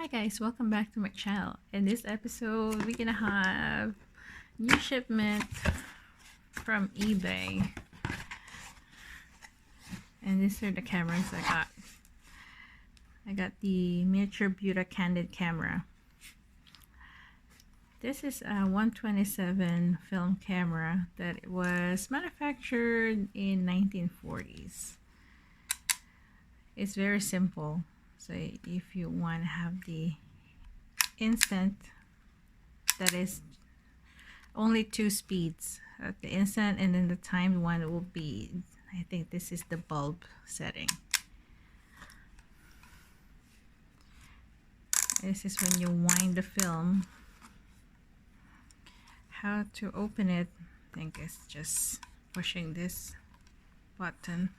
Hi guys, welcome back to my channel. In this episode, we're gonna have new shipment from eBay. And these are the cameras I got. I got the miniature Beauta candid camera. This is a 127 film camera that was manufactured in 1940s. It's very simple. So if you want to have the instant, that is only 2 speeds at the instant, and then the timed one will be, I think this is the bulb setting. This is when you wind the film. How to open it, I think it's just pushing this button,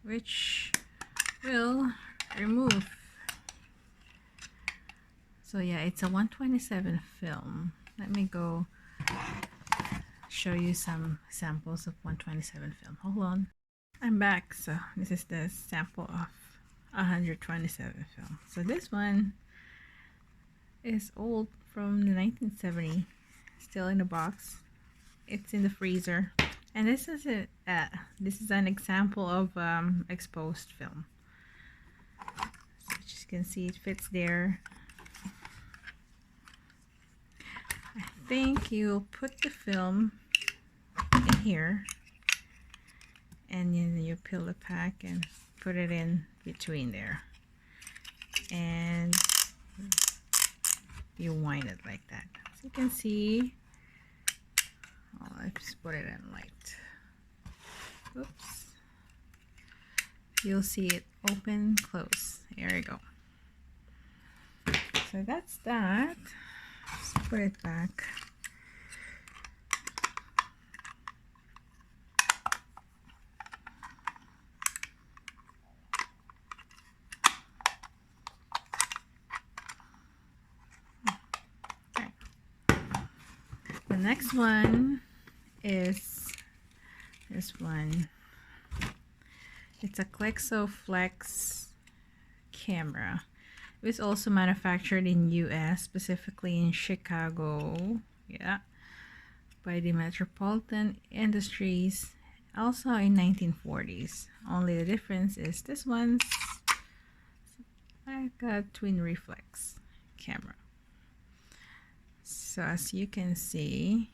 which will remove. So yeah, it's a 127 film. Let me go show you some samples of 127 film. Hold on. I'm back. So this is the sample of 127 film. So this one is old, from the 1970s, still in the box. It's in the freezer. And this is this is an example of exposed film. So as you can see, it fits there. I think you'll put the film in here, and then you peel the pack and put it in between there, and you wind it like that. So you can see. Oh, let's put it in light. Oops. You'll see it open, close. There you go. So that's that. Let's put it back. Okay. The next one is this one. It's a Clix Flex camera. It was also manufactured in US, specifically in Chicago, yeah, by the Metropolitan Industries, also in 1940s. Only the difference is this one's like a twin reflex camera. So as you can see,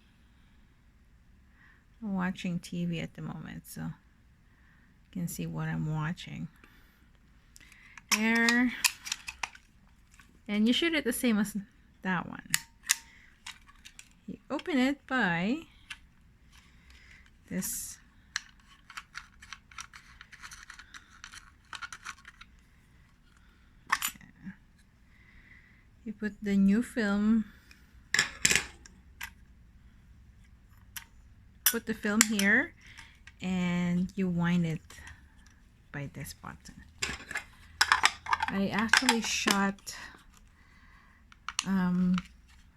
I'm watching TV at the moment, so you can see what I'm watching there. And you shoot it the same as that one. You open it by this. You put the new film, put the film here, and you wind it by this button. I actually shot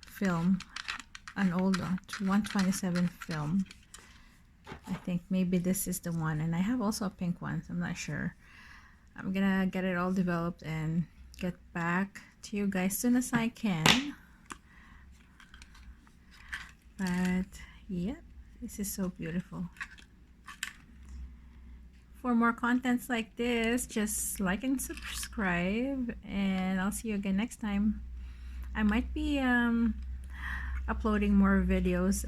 film, an old 127 film. I think maybe this is the one, and I have also a pink one, so I'm not sure. I'm gonna get it all developed and get back to you guys as soon as I can. But yeah, this is so beautiful. For more contents like this, just like and subscribe, and I'll see you again next time. I might be uploading more videos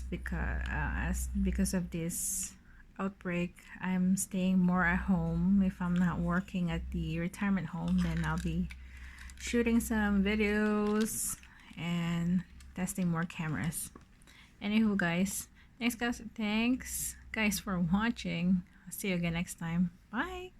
because of this outbreak. I'm staying more at home. If I'm not working at the retirement home, then I'll be shooting some videos and testing more cameras. Anywho guys, thanks guys for watching. I'll see you again next time. Bye.